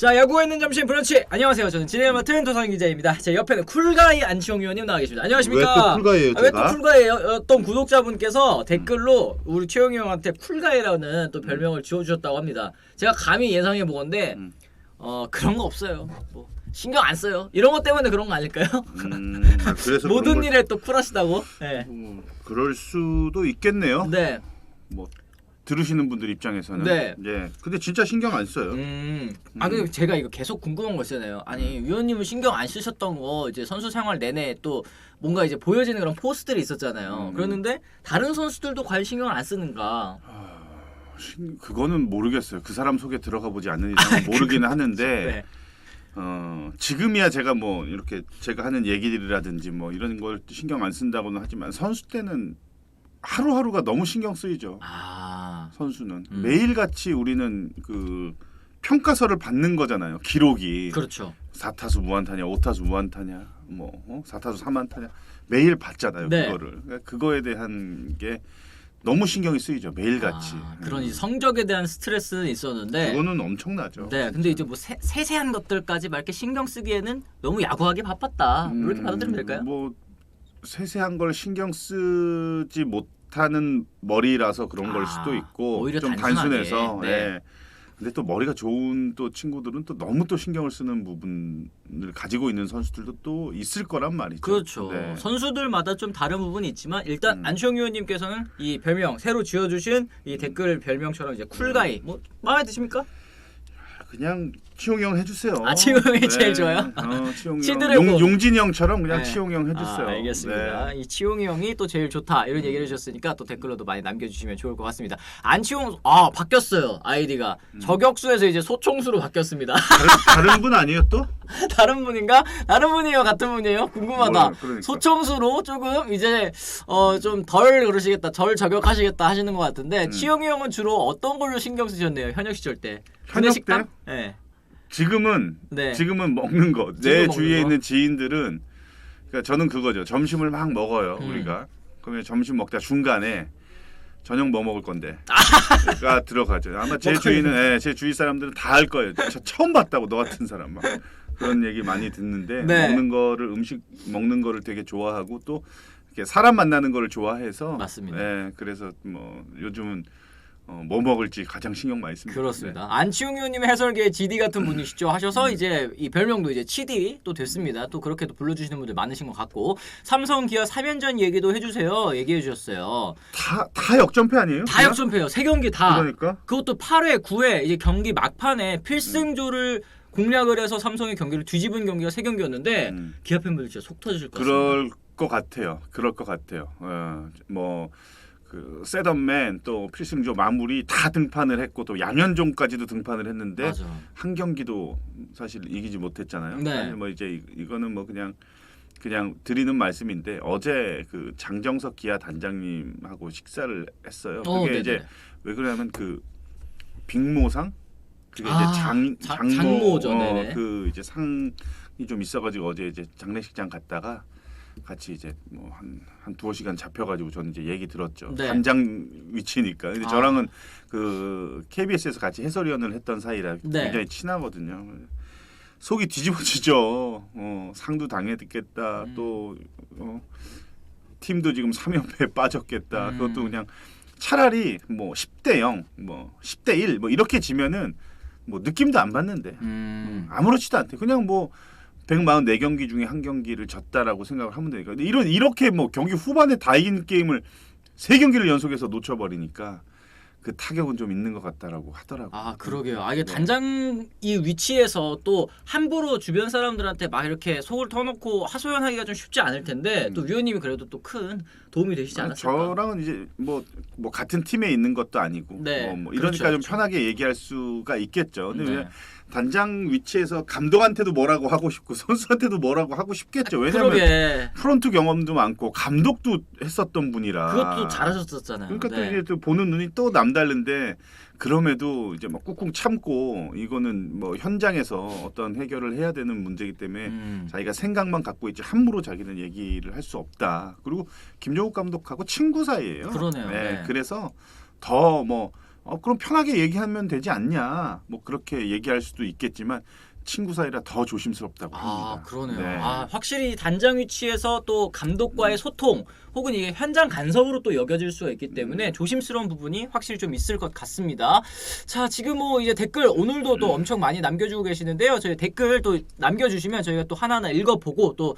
자, 야구가 있는 점심 브런치. 안녕하세요. 저는 진행을 맡은 도상 기자입니다. 제 옆에는 쿨가이 안치홍 의원님 나와 계십니다. 안녕하십니까? 왜 또 쿨가이예요, 왜 또 제가? 쿨가이예요? 어떤 구독자분께서 댓글로 우리 치홍이 형한테 쿨가이라는 또 별명을 지어주셨다고 합니다. 제가 감히 예상해 보건데 그런 거 없어요. 뭐 신경 안 써요. 이런 것 때문에 그런 거 아닐까요? 그래서 모든 일에 또 쿨하시다고? 네. 그럴 수도 있겠네요. 네. 뭐 들으시는 분들 입장에서는. 네. 예. 근데 진짜 신경 안 써요. 아 근데 제가 이거 계속 궁금한 거 있잖아요. 아니 위원님은 신경 안 쓰셨던 거 이제 선수 생활 내내 또 뭔가 이제 보여지는 그런 포스들이 있었잖아요. 그랬는데 다른 선수들도 과연 신경을 안 쓰는가? 그거는 모르겠어요. 그 사람 속에 들어가 보지 않는 이상 모르기는 하는데. 네. 지금이야 제가 뭐 이렇게 제가 하는 얘기들이라든지 뭐 이런 걸 신경 안 쓴다고는 하지만 선수 때는 하루하루가 너무 신경 쓰이죠. 선수는 매일같이 우리는 그 평가서를 받는 거잖아요. 기록이. 그렇죠. 4타수 무안타냐, 5타수 무안타냐, 뭐 4타수 3안타냐 매일 받잖아요. 네. 그거를. 그러니까 그거에 대한 게 너무 신경이 쓰이죠. 매일같이. 그런 이제 성적에 대한 스트레스는 있었는데 그거는 엄청나죠. 네, 근데 이제 뭐 세세한 것들까지 막 이렇게 신경 쓰기에는 너무 야구하기 바빴다. 이렇게 받아들이면 될까요? 뭐 세세한 걸 신경 쓰지 못하는 머리라서 그런 걸 수도 있고 오히려 좀 단순하게. 단순해서. 네. 예. 근데 또 머리가 좋은 또 친구들은 또 너무 또 신경을 쓰는 부분을 가지고 있는 선수들도 또 있을 거란 말이죠. 그렇죠. 네. 선수들마다 좀 다른 부분이 있지만 일단 안치홍 의원님께서는 이 별명 새로 지어주신 이 댓글 별명처럼 이제 쿨가이 뭐 마음에 드십니까? 그냥 치홍이 형 해주세요. 치홍 형이 제일 좋아요? 치홍이 치드래곤. 형, 용진이 형처럼 그냥 네. 치홍이 형 해주세요. 알겠습니다. 네. 이 치홍이 형이 또 제일 좋다 이런 얘기를 해주셨으니까 또 댓글로도 많이 남겨주시면 좋을 것 같습니다. 안치홍 바뀌었어요. 아이디가 저격수에서 이제 소총수로 바뀌었습니다. 다른 분 아니에요 또? 다른 분인가? 다른 분이에요? 같은 분이에요? 궁금하다. 그러니까. 소총수로 조금 이제 좀 덜 그러시겠다, 덜 저격하시겠다 하시는 것 같은데 치영이 형은 주로 어떤 걸로 신경 쓰셨네요? 현역 시절 때. 현역 식당? 때? 네. 지금은 먹는 거. 먹는 내 주위에 거? 있는 지인들은 그러니까 저는 그거죠. 점심을 막 먹어요. 우리가. 그러면 점심 먹다 중간에 저녁 뭐 먹을 건데. 가 들어가죠. 아마 제 주위는 제 주위 사람들은 다 알 거예요. 저 처음 봤다고 너 같은 사람 막 그런 얘기 많이 듣는데 네. 음식 먹는 거를 되게 좋아하고 또 이렇게 사람 만나는 거를 좋아해서 맞습니다. 그래서 뭐 요즘은 뭐 먹을지 가장 신경 많이 씁니다. 그렇습니다. 안치홍 의원님의 해설계의 GD 같은 분이시죠. 하셔서 이제 이 별명도 이제 치디 또 됐습니다. 또 그렇게도 불러주시는 분들 많으신 것 같고 삼성 기아 3연전 얘기도 해주세요. 얘기해 주셨어요. 다 역전패 아니에요? 다 역전패요. 3경기 다. 그러니까 그것도 8회, 9회 이제 경기 막판에 필승조를 공략을 해서 삼성의 경기를 뒤집은 경기가 3경기였는데 기아 팬분들 진짜 속 터지실 것 같습니다. 그럴 것 같아요. 그 셋업맨 또 필승조 마무리 다 등판을 했고 또 양현종까지도 등판을 했는데 맞아. 한 경기도 사실 이기지 못했잖아요. 네. 사실 뭐 이제 이거는 뭐 그냥 드리는 말씀인데 어제 그 장정석 기아 단장님하고 식사를 했어요. 그게 이제 왜 그러냐면 그 빅모상 그게 이제 장모죠. 네네. 그 이제 상이 좀 있어가지고 어제 이제 장례식장 갔다가 같이 이제 뭐 한 두어 시간 잡혀가지고 저는 이제 얘기 들었죠. 네. 단장 위치니까. 근데 저랑은 그 KBS에서 같이 해설위원을 했던 사이라 네. 굉장히 친하거든요. 속이 뒤집어지죠. 상도 당했겠다. 또 팀도 지금 3연패에 빠졌겠다. 그것도 그냥 차라리 뭐 10대 0, 뭐 10대 1, 뭐 이렇게 지면은 뭐 느낌도 안 받는데 아무렇지도 않대. 그냥 뭐 144경기 중에 한 경기를 졌다라고 생각을 하면 되니까. 근데 이렇게 뭐 경기 후반에 다 이긴 게임을 3경기를 연속해서 놓쳐버리니까 그 타격은 좀 있는 것 같다라고 하더라고요. 그러게요. 이게 단장 이 위치에서 또 함부로 주변 사람들한테 막 이렇게 속을 터놓고 하소연하기가 좀 쉽지 않을 텐데 또 위원님이 그래도 또 큰 도움이 되시지 않았을까? 저랑은 이제 뭐 같은 팀에 있는 것도 아니고 네. 뭐 이러니까 그렇죠. 좀 편하게 얘기할 수가 있겠죠. 근데 단장 위치에서 감독한테도 뭐라고 하고 싶고 선수한테도 뭐라고 하고 싶겠죠. 왜냐하면 프론트 경험도 많고 감독도 했었던 분이라. 그것도 잘하셨었잖아요. 그러니까 또 이제 또 보는 눈이 또 남다른데 그럼에도 이제 막 꾹꾹 참고 이거는 뭐 현장에서 어떤 해결을 해야 되는 문제이기 때문에 자기가 생각만 갖고 있지 함부로 자기는 얘기를 할 수 없다. 그리고 김종욱 감독하고 친구 사이예요. 그러네요. 네. 그래서 더 뭐 그럼 편하게 얘기하면 되지 않냐? 뭐 그렇게 얘기할 수도 있겠지만 친구 사이라 더 조심스럽다고 합니다. 그러네요. 네. 확실히 단장 위치에서 또 감독과의 소통 혹은 이게 현장 간섭으로 또 여겨질 수가 있기 때문에 조심스러운 부분이 확실히 좀 있을 것 같습니다. 자, 지금 뭐 이제 댓글 오늘도 또 엄청 많이 남겨주고 계시는데요. 저희 댓글 또 남겨주시면 저희가 또 하나하나 읽어보고 또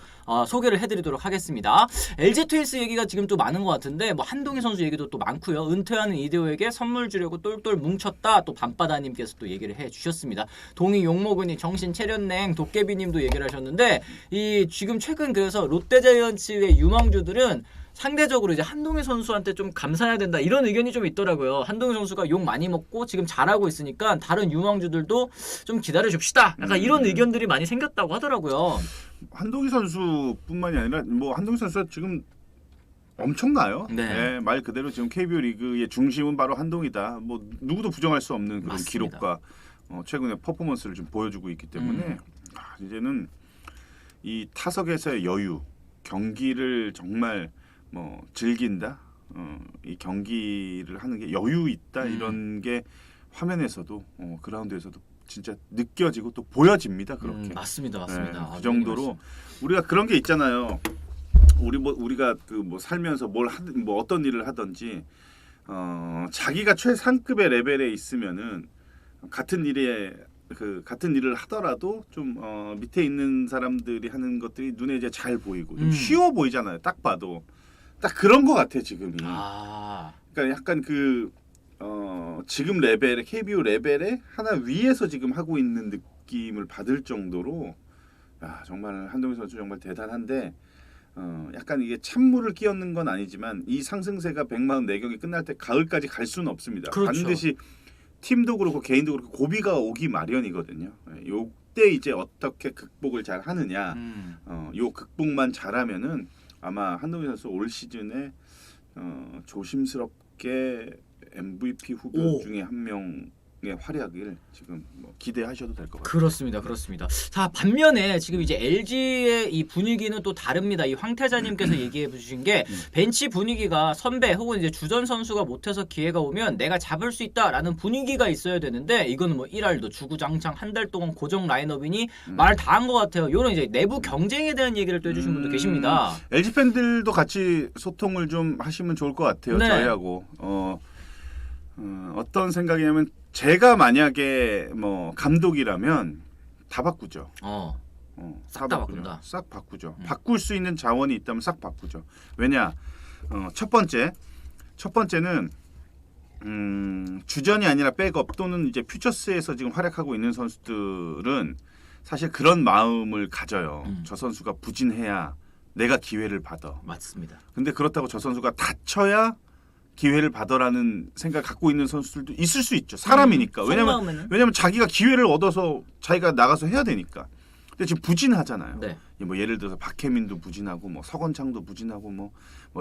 소개를 해드리도록 하겠습니다. LG 트윈스 얘기가 지금 또 많은 것 같은데 뭐 한동희 선수 얘기도 또 많고요. 은퇴하는 이대호에게 선물 주려고 똘똘 뭉쳤다. 또 밤바다님께서 또 얘기를 해주셨습니다. 동희 용모근이 정신 차렸냉 도깨비님도 얘기를 하셨는데 이 지금 최근 그래서 롯데자이언츠의 유망주들은 상대적으로 이제 한동희 선수한테 좀 감사해야 된다 이런 의견이 좀 있더라고요. 한동희 선수가 욕 많이 먹고 지금 잘하고 있으니까 다른 유망주들도 좀 기다려 줍시다. 약간 이런 의견들이 많이 생겼다고 하더라고요. 한동희 선수뿐만이 아니라 뭐 한동희 선수가 지금 엄청나요. 네. 네, 말 그대로 지금 KBO 리그의 중심은 바로 한동희다. 뭐 누구도 부정할 수 없는 그런 맞습니다. 기록과 최근에 퍼포먼스를 좀 보여주고 있기 때문에 이제는 이 타석에서의 여유, 경기를 정말 뭐 즐긴다, 이 경기를 하는 게 여유 있다 이런 게 화면에서도 그라운드에서도 진짜 느껴지고 또 보여집니다. 그렇게. 맞습니다. 네, 그 그 정도로 우리가 그런 게 있잖아요. 우리가 그 뭐 살면서 뭘 하든 뭐 어떤 일을 하든지 자기가 최상급의 레벨에 있으면은 같은 일을 하더라도 좀 밑에 있는 사람들이 하는 것들이 눈에 이제 잘 보이고 좀 쉬워 보이잖아요. 딱 봐도 딱 그런 것 같아 지금이. 그러니까 약간 지금 레벨에 KBO 레벨에 하나 위에서 지금 하고 있는 느낌을 받을 정도로 정말 한동희 선수 정말 대단한데 약간 이게 찬물을 끼얹는 건 아니지만 이 상승세가 144경기 끝날 때 가을까지 갈 수는 없습니다. 그렇죠. 반드시 팀도 그렇고 개인도 그렇고 고비가 오기 마련이거든요. 요때 이제 어떻게 극복을 잘 하느냐. 요 극복만 잘하면은 아마 한동희 선수 올 시즌에 조심스럽게 MVP 후보 중에 한 명의 활약을 지금 뭐 기대하셔도 될 것 같아요. 그렇습니다. 자, 반면에 지금 이제 LG의 이 분위기는 또 다릅니다. 이 황태자님께서 얘기해 주신 게 벤치 분위기가 선배 혹은 이제 주전 선수가 못해서 기회가 오면 내가 잡을 수 있다라는 분위기가 있어야 되는데 이거는 뭐 1할도 주구장창 한 달 동안 고정 라인업이니 말 다 한 것 같아요. 이런 이제 내부 경쟁에 대한 얘기를 또 해주신 분도 계십니다. LG 팬들도 같이 소통을 좀 하시면 좋을 것 같아요. 네. 저희하고 어떤 생각이냐면 제가 만약에 뭐 감독이라면 다 바꾸죠. 싹 다 바꾼다. 싹 바꾸죠. 바꿀 수 있는 자원이 있다면 싹 바꾸죠. 왜냐? 첫 번째는 주전이 아니라 백업 또는 이제 퓨처스에서 지금 활약하고 있는 선수들은 사실 그런 마음을 가져요. 저 선수가 부진해야 내가 기회를 받아. 맞습니다. 근데 그렇다고 저 선수가 다쳐야 기회를 받으라는 생각을 갖고 있는 선수들도 있을 수 있죠. 사람이니까. 왜냐면 자기가 기회를 얻어서 자기가 나가서 해야 되니까. 근데 지금 부진하잖아요. 네. 뭐 예를 들어서 박혜민도 부진하고 뭐 서건창도 부진하고 뭐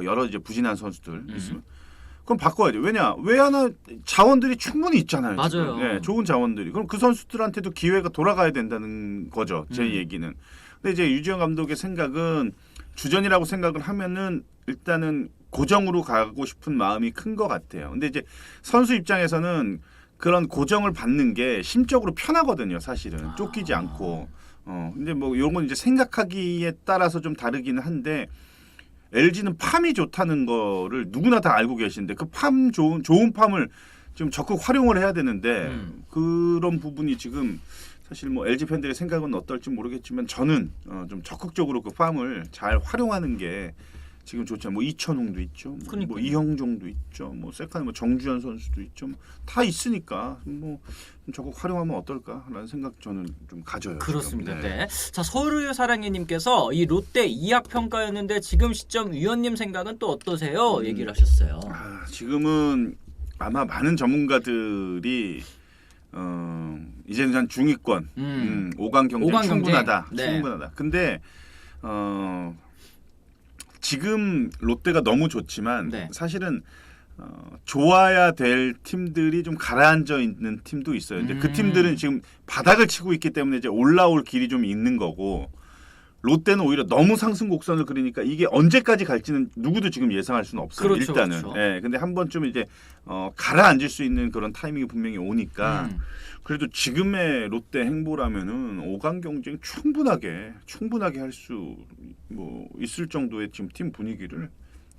여러 이제 부진한 선수들 있으면 그럼 바꿔야죠. 왜 하나 자원들이 충분히 있잖아요. 맞아요. 네, 좋은 자원들이. 그럼 그 선수들한테도 기회가 돌아가야 된다는 거죠. 제 얘기는. 근데 이제 유지영 감독의 생각은 주전이라고 생각을 하면은 일단은 고정으로 가고 싶은 마음이 큰 것 같아요. 근데 이제 선수 입장에서는 그런 고정을 받는 게 심적으로 편하거든요. 사실은 쫓기지 않고. 근데 뭐 이런 건 이제 생각하기에 따라서 좀 다르기는 한데 LG는 팜이 좋다는 거를 누구나 다 알고 계신데 그 팜 좋은 팜을 좀 적극 활용을 해야 되는데 그런 부분이 지금 사실 뭐 LG 팬들의 생각은 어떨지 모르겠지만 저는 좀 적극적으로 그 팜을 잘 활용하는 게 지금 좋잖아요. 뭐 이천웅도 있죠. 뭐 이형종도 있죠. 뭐 세컨 뭐 정주현 선수도 있죠. 다 있으니까 뭐 적극 활용하면 어떨까라는 생각 저는 좀 가져요. 그렇습니다. 지금. 네. 자, 서울의 사랑이님께서 이 롯데 2학 평가였는데 지금 시점 위원님 생각은 또 어떠세요? 얘기를 하셨어요. 지금은 아마 많은 전문가들이 이제는 한 중위권 5강 경쟁 충분하다. 네. 충분하다. 근데 지금 롯데가 너무 좋지만 사실은 좋아야 될 팀들이 좀 가라앉아 있는 팀도 있어요. 근데 그 팀들은 지금 바닥을 치고 있기 때문에 이제 올라올 길이 좀 있는 거고 롯데는 오히려 너무 상승 곡선을 그리니까 이게 언제까지 갈지는 누구도 지금 예상할 수는 없어요. 그렇죠, 일단은. 그렇죠. 예. 근데 한 번쯤 이제 가라앉을 수 있는 그런 타이밍이 분명히 오니까 그래도 지금의 롯데 행보라면은 5강 경쟁 충분하게 할 수 뭐 있을 정도의 지금 팀 분위기를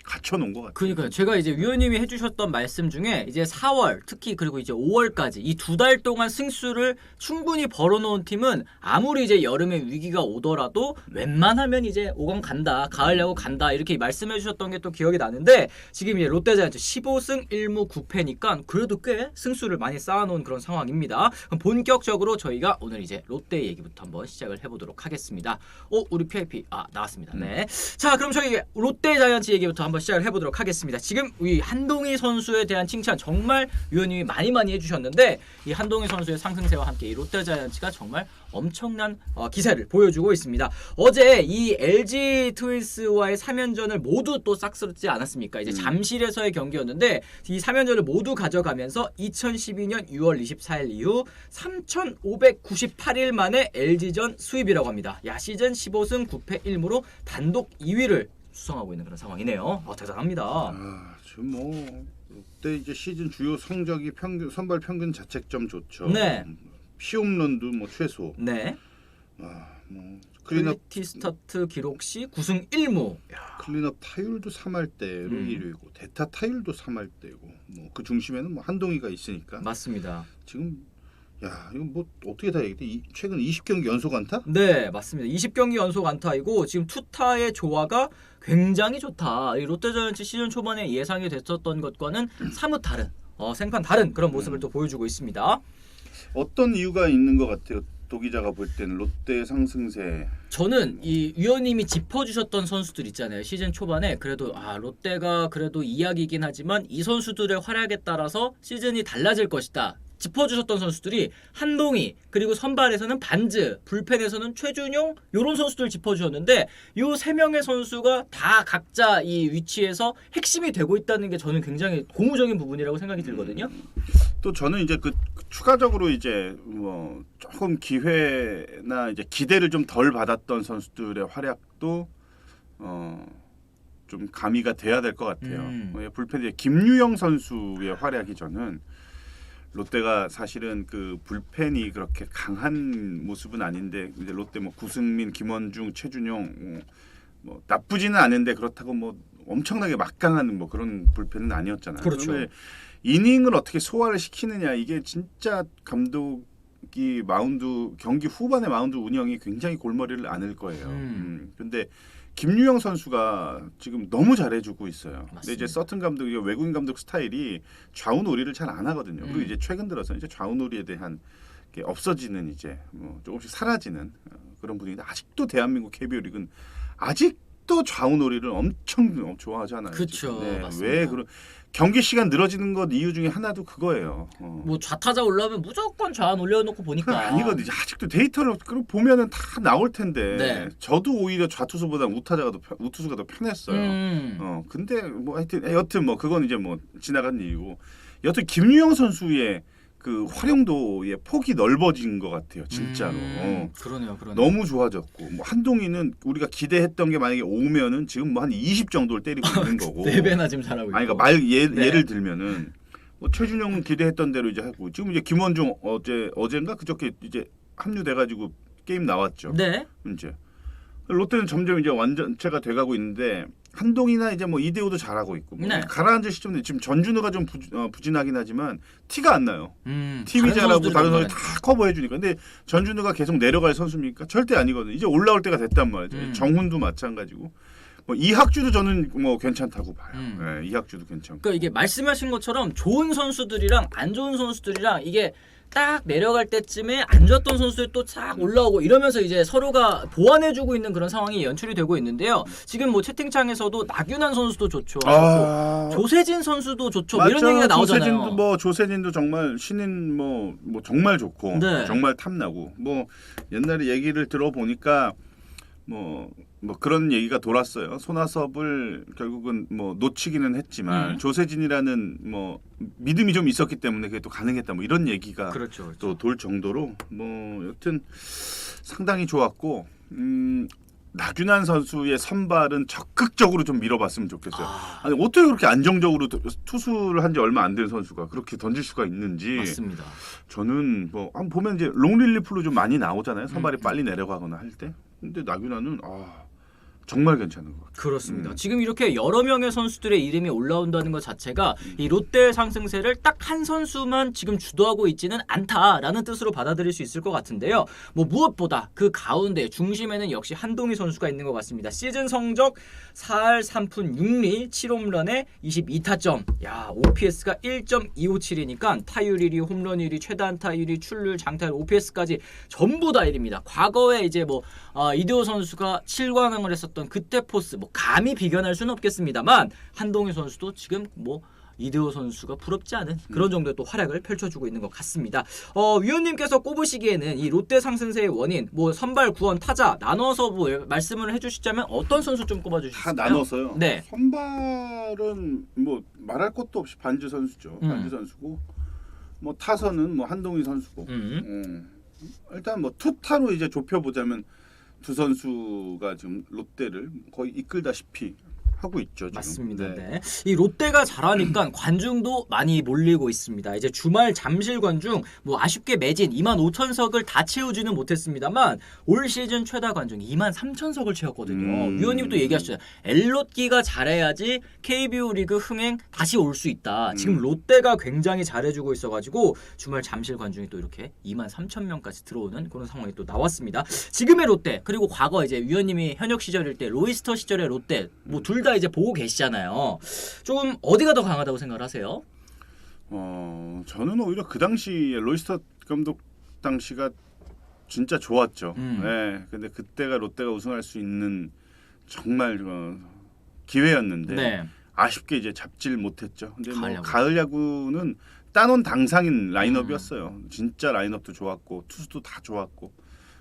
갖춰 놓은 것 같아요. 그러니까요. 제가 이제 위원님이 해주셨던 말씀 중에 이제 4월 특히 그리고 이제 5월까지 이 2달 동안 승수를 충분히 벌어놓은 팀은 아무리 이제 여름에 위기가 오더라도 웬만하면 이제 5강 간다, 가을 야구 간다 이렇게 말씀해주셨던 게 또 기억이 나는데 지금 이제 롯데자이언츠 15승 1무 9패니까 그래도 꽤 승수를 많이 쌓아놓은 그런 상황입니다. 그럼 본격적으로 저희가 오늘 이제 롯데 얘기부터 한번 시작을 해보도록 하겠습니다. 우리 PIP 나왔습니다. 네. 자, 그럼 저희 롯데자이언츠 얘기부터 한번 시작을 해보도록 하겠습니다. 지금 이 한동희 선수에 대한 칭찬 정말 위원님이 많이 해주셨는데 이 한동희 선수의 상승세와 함께 이 롯데자이언츠가 정말 엄청난 기세를 보여주고 있습니다. 어제 이 LG 트윈스와의 3연전을 모두 또 싹쓸지 않았습니까? 이제 잠실에서의 경기였는데 이 3연전을 모두 가져가면서 2012년 6월 24일 이후 3,598일 만에 LG전 수입이라고 합니다. 야, 시즌 15승 9패 1무로 단독 2위를 수성하고 있는 그런 상황이네요. 대단합니다. 지금 뭐 롯데 이제 시즌 주요 성적이 선발 평균 자책점 좋죠. 네. 피홈런도 뭐 최소. 네. 뭐 클리티 스타트 기록 시 9승 1무. 클린업 타율도 3할대로 1위고 대타 타율도 3할대고 뭐 그 중심에는 뭐 한동희가 있으니까. 맞습니다. 지금 이건 뭐 어떻게 다 얘기돼? 최근 20경기 연속 안타? 네, 맞습니다. 20경기 연속 안타이고 지금 투타의 조화가 굉장히 좋다. 이 롯데자이언츠 시즌 초반에 예상이 됐었던 것과는 사뭇 다른 생판 다른 그런 모습을 또 보여주고 있습니다. 어떤 이유가 있는 것 같아요? 도기자가 볼 때는 롯데 상승세. 저는 이 위원님이 짚어주셨던 선수들 있잖아요. 시즌 초반에 그래도 롯데가 그래도 이야기이긴 하지만 이 선수들의 활약에 따라서 시즌이 달라질 것이다. 짚어주셨던 선수들이 한동희 그리고 선발에서는 반즈 불펜에서는 최준용 이런 선수들 짚어주셨는데 이 세 명의 선수가 다 각자 이 위치에서 핵심이 되고 있다는 게 저는 굉장히 고무적인 부분이라고 생각이 들거든요. 또 저는 이제 그 추가적으로 이제 뭐 조금 기회나 이제 기대를 좀 덜 받았던 선수들의 활약도 좀 가미가 돼야 될 것 같아요. 불펜에 김유영 선수의 활약이 저는 롯데가 사실은 그 불펜이 그렇게 강한 모습은 아닌데 이제 롯데 뭐 구승민, 김원중, 최준용 뭐 나쁘지는 않은데 그렇다고 뭐 엄청나게 막강한 뭐 그런 불펜은 아니었잖아요. 그렇죠. 이닝을 어떻게 소화를 시키느냐 이게 진짜 감독이 경기 후반의 마운드 운영이 굉장히 골머리를 앓을 거예요. 근데 김유영 선수가 지금 너무 잘해주고 있어요. 맞습니다. 근데 이제 서튼 감독, 외국인 감독 스타일이 좌우놀이를 잘 안 하거든요. 그리고 이제 최근 들어서 이제 좌우놀이에 대한 게 없어지는 이제 뭐 조금씩 사라지는 그런 분위기인데 아직도 대한민국 KBO 리그는 아직도 좌우놀이를 엄청 좋아하잖아요. 그렇죠. 네, 맞습니다. 왜 그런 경기 시간 늘어지는 것 이유 중에 하나도 그거예요. 뭐 좌타자 올라오면 무조건 좌안 올려놓고 보니까 아니거든요. 아직도 데이터를 보면은 다 나올 텐데. 네. 저도 오히려 좌투수보다 우투수가 더 편했어요. 근데 뭐 여튼 뭐 그건 이제 뭐 지나간 일이고. 여튼 김유영 선수의 그 활용도의 폭이 넓어진 것 같아요. 진짜로. 그러네요. 너무 좋아졌고 뭐 한동희는 우리가 기대했던 게 만약에 오면은 지금 뭐 한 20 정도를 때리고 있는 거고. 4배나 지금 잘하고 있고. 아니 그러니까 예를 들면은 뭐 최준용은 기대했던 대로 이제 하고 지금 이제 김원중 어젠가 그저께 이제 합류돼가지고 게임 나왔죠. 네. 이제 롯데는 점점 이제 완전체가 돼가고 있는데 한동이나 이제 뭐 이대호도 잘하고 있고 뭐 네. 가라앉을 시점인데 지금 전준우가 좀 부진하긴 하지만 티가 안 나요. 팀이 다른 잘하고 다른 선수 선수들이 다 커버해 주니까. 근데 전준우가 계속 내려갈 선수입니까? 절대 아니거든요. 이제 올라올 때가 됐단 말이죠. 정훈도 마찬가지고. 뭐 이학주도 저는 뭐 괜찮다고 봐요. 네, 이학주도 괜찮고. 그러니까 이게 말씀하신 것처럼 좋은 선수들이랑 안 좋은 선수들이랑 이게 딱 내려갈 때쯤에 안 좋았던 선수들이 또 쫙 올라오고 이러면서 이제 서로가 보완해주고 있는 그런 상황이 연출이 되고 있는데요. 지금 뭐 채팅창에서도 낙윤환 선수도 좋죠. 조세진 선수도 좋죠. 뭐 이런 얘기가 나오잖아요. 조세진도 정말 신인 뭐 정말 좋고 네. 정말 탐나고 뭐 옛날에 얘기를 들어보니까 뭐 그런 얘기가 돌았어요. 손아섭을 결국은 뭐 놓치기는 했지만 조세진이라는 뭐 믿음이 좀 있었기 때문에 그게 또 가능했다. 뭐 이런 얘기가 그렇죠. 또 돌 정도로 뭐 여튼 상당히 좋았고 나균환 선수의 선발은 적극적으로 좀 밀어봤으면 좋겠어요. 아니 어떻게 그렇게 안정적으로 투수를 한 지 얼마 안 된 선수가 그렇게 던질 수가 있는지. 맞습니다. 저는 뭐 한번 보면 이제 롱릴리프로 좀 많이 나오잖아요. 선발이 빨리 내려가거나 할 때. 근데 나균환은 정말 괜찮은 것 같아요. 그렇습니다. 지금 이렇게 여러 명의 선수들의 이름이 올라온다는 것 자체가 이 롯데의 상승세를 딱 한 선수만 지금 주도하고 있지는 않다라는 뜻으로 받아들일 수 있을 것 같은데요. 뭐 무엇보다 그 가운데 중심에는 역시 한동희 선수가 있는 것 같습니다. 시즌 성적 4할 3푼 6리 7홈런에 22타점. 야, OPS가 1.257이니까 타율 1위, 홈런 1위, 최다 안타 1위, 출루율, 장타율, OPS까지 전부 다 1위입니다. 과거에 이제 뭐 이대호 선수가 7관왕을 했었던 그때 포스 뭐 감히 비견할 수는 없겠습니다만 한동희 선수도 지금 뭐 이대호 선수가 부럽지 않은 그런 정도의 또 활약을 펼쳐주고 있는 것 같습니다. 위원님께서 꼽으시기에는 이 롯데 상승세의 원인, 뭐 선발, 구원, 타자 나눠서 뭐 말씀을 해주시자면 어떤 선수 좀 꼽아주실까요? 다 나눠서요. 네. 선발은 뭐 말할 것도 없이 반지 선수죠. 반지 선수고 뭐 타선은 뭐 한동희 선수고. 일단 뭐 투타로 이제 좁혀보자면 두 선수가 지금 롯데를 거의 이끌다시피 하고 있죠. 지금. 맞습니다. 네. 이 롯데가 잘하니까 관중도 많이 몰리고 있습니다. 이제 주말 잠실 관중 뭐 아쉽게 매진 25,000석을 다 채우지는 못했습니다만 올 시즌 최다 관중 23,000석을 채웠거든요. 위원님도 얘기하셨죠. 엘롯기가 잘해야지 KBO 리그 흥행 다시 올 수 있다. 지금 롯데가 굉장히 잘해주고 있어가지고 주말 잠실 관중이 또 이렇게 23,000명까지 들어오는 그런 상황이 또 나왔습니다. 지금의 롯데 그리고 과거 이제 위원님이 현역 시절일 때 로이스터 시절의 롯데 뭐 둘 다 이제 보고 계시잖아요. 좀 어디가 더 강하다고 생각하세요? 저는 오히려 그 당시에 로이스터 감독 당시가 진짜 좋았죠. 네, 근데 그때가 롯데가 우승할 수 있는 정말 기회였는데 네. 아쉽게 이제 잡질 못했죠. 근데 가을 야구. 가을 야구는 따놓은 당상인 라인업이었어요. 진짜 라인업도 좋았고 투수도 다 좋았고.